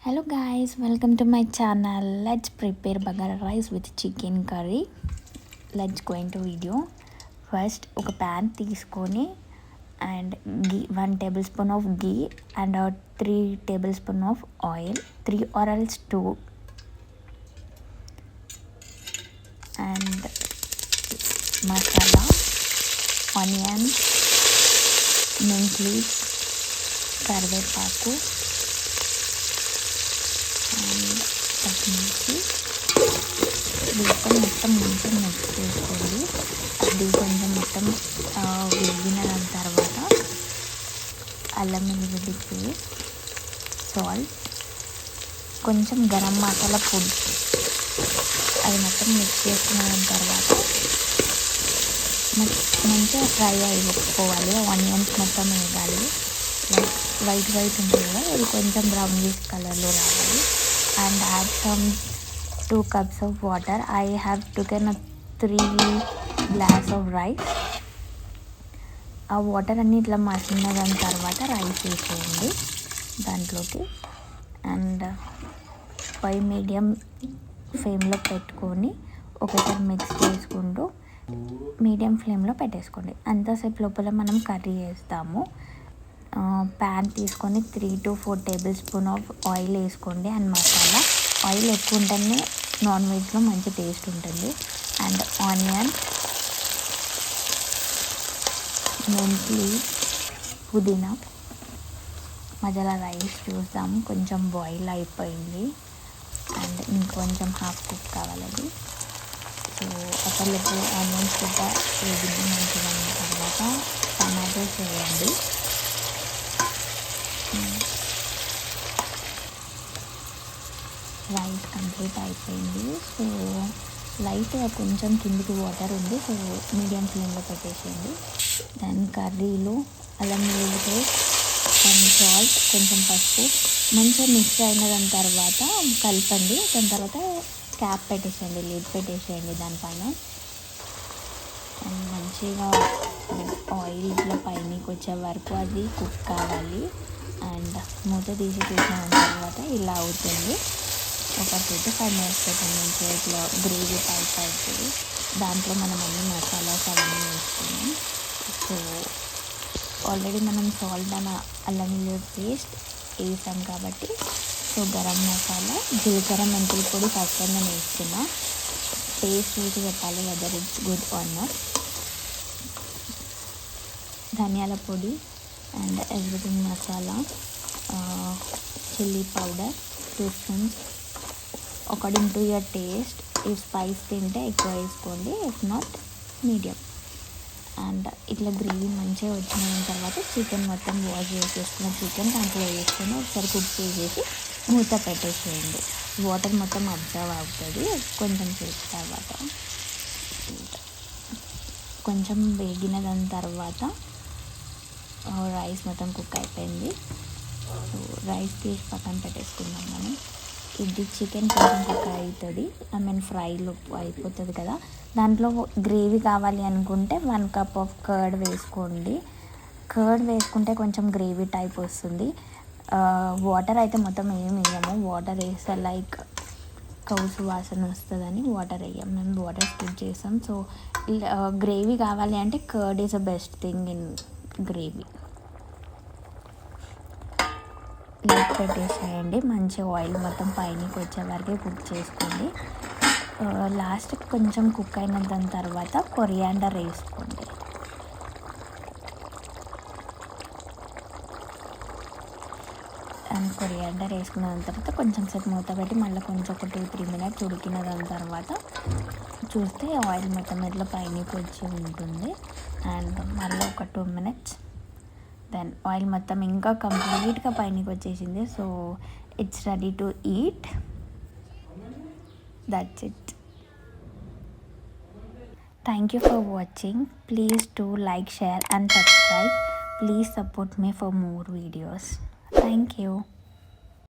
Hello guys, welcome to my channel. Let's prepare bagara rice with chicken curry. Let's go into video. First ఒక pan తీసుకొని and ghee 1 tablespoon of ghee and 3 tablespoon of oil, 3 or else 2, and masala, onion, mint leaves, కరివేపాకు and పచ్చిమిర్చి వేసుకొని మొత్తం మంచిగా mix చేసుకోండి. అది కొంచెం మొత్తం వేగిన తర్వాత అల్లం వెల్లుల్లి పేస్ట్, సాల్ట్, కొంచెం గరం మసాలా పొడి అది మొత్తం మిక్స్ చేసుకున్న తర్వాత మంచిగా ఫ్రై అయిపోవాలి. ఆనియన్స్ మొత్తం వేయాలి. లైక్ వైట్ ఉంటుంది కదా, ఇది కొంచెం బ్రౌనిష్ కలర్లో రావాలి. And add some 2 cups of water. I have taken 3 glass of rice. ఆ వాటర్ అన్ని ఇట్లా మసిలిన దాని తర్వాత రైస్ వేసేయండి దాంట్లోకి. అండ్ మీడియం ఫ్లేమ్లో పెట్టుకొని ఒకసారి మిక్స్ చేసుకుంటూ మీడియం ఫ్లేమ్లో పెట్టేసుకోండి. అంతసేపు లోపల మనం కర్రీ వేస్తాము. ప్యాన్ తీసుకొని 3 to 4 tablespoon ఆఫ్ ఆయిల్ వేసుకోండి. అండ్ మసాలా ఆయిల్ ఎక్కువ ఉంటేనే నాన్ వెజ్లో మంచి టేస్ట్ ఉంటుంది. అండ్ ఆనియన్, మెంతి, పుదీనా, మసాలా రైస్ చూద్దాం. కొంచెం బాయిల్ అయిపోయింది అండ్ ఇంకొంచెం హాఫ్ కుక్ కావాలి అది. సో అసలు ఆనియన్స్ కూడా వేగింది మంచిగా అయిన తర్వాత టమాటోస్ వేయండి. రైస్ కంప్లీట్ అయిపోయింది. సో లైట్గా కొంచెం కిందికి వాటర్ ఉంది, సో మీడియం ఫ్లేమ్లో పెట్టేసేయండి. దాని కర్రీలో అల్లం వెల్లుల్లి పేస్ట్, కొంచెం సాల్ట్, కొంచెం పసుపు మంచిగా మిక్స్ అయిన దాని తర్వాత కలపండి. దాని తర్వాత క్యాప్ పెట్టేసేయండి, లిడ్ పెట్టేసేయండి దానిపైన. అండ్ మంచిగా ఆయిల్ ఇట్లా పైనకి వచ్చే వరకు అది కుక్ కావాలి. అండ్ మూత తీసి చూసిన తర్వాత ఇలా అవుతుంది. ఒక 2 to 5 minutes పెట్టండి. మంచిగా ఇట్లా గ్రేవీ టైప్ అవుతుంది. దాంట్లో మనం అన్ని మసాలాస్ అవన్నీ వేసుకున్నాం. సో ఆల్రెడీ మనం సాల్ట్ అండ్ అల్లం వెల్లుల్లి పేస్ట్ వేసాం కాబట్టి సో గరం మసాలా, జీలకర్ర, మెంతుల పొడి ఫస్ట్ టైం నేను వేస్తున్నా. టేస్ట్ చూసి చెప్పాలి whether it's good or not. ధనియాల పొడి and everything masala, chilli powder 2 spoons according to your taste. ఈ స్పైస్ తింటే ఎక్కువ వేసుకోండి, ఇఫ్ నాట్ మీడియం. అండ్ ఇట్లా గ్రేవీ మంచిగా వచ్చిన తర్వాత చికెన్ మొత్తం వాష్ చేసేసుకున్న చికెన్ దాంట్లో వేసుకొని ఒకసారి కుక్ చేసేసి మూత పెట్టేసేయండి. వాటర్ మొత్తం అబ్జర్వ్ అవుతుంది కొంచెం సేపు తర్వాత. కొంచెం వేగిన దాని తర్వాత రైస్ మొత్తం కుక్ అయిపోయింది. సో రైస్ తీసి పక్కన పెట్టేసుకుందాం మనం. ఇది చికెన్ కొంచెం కుక్ అవుతుంది, ఫ్రైలో అయిపోతుంది కదా. దాంట్లో గ్రేవీ కావాలి అనుకుంటే 1 cup ఆఫ్ కర్డ్ వేసుకోండి. కర్డ్ వేసుకుంటే కొంచెం గ్రేవీ టైప్ వస్తుంది. వాటర్ అయితే మొత్తం ఏమి వేయము. వాటర్ వేస్తే లైక్ కౌసు వాసన వస్తుందని వాటర్ వేయం, మేము వాటర్ స్కిప్ చేస్తాం. సో గ్రేవీ కావాలి అంటే curd is the best thing in gravy. Lid పెట్టేసేయండి. మంచి ఆయిల్ మొత్తం పైనకి వచ్చే వరకే కుక్ చేసుకోండి. లాస్ట్ కొంచెం కుక్ అయిన దాని తర్వాత కొరియాండర్ వేసుకోండి. అండ్ కొరియాండర్ వేసుకున్న దాని తర్వాత కొంచెం సేపు మూత పెట్టి మళ్ళీ కొంచెం ఒక 2-3 minutes ఉడికిన దాని తర్వాత చూస్తే ఆయిల్ మొత్తం ఇట్లా పైనకి వచ్చి ఉంటుంది. అండ్ మళ్ళీ ఒక 2 minutes దెన్ ఆయిల్ మొత్తం ఇంకా కంప్లీట్గా పైనకి వచ్చేసింది. So it's ready to eat. That's it. Thank you for watching. Please to like, share and subscribe. Please support me for more videos. Thank you.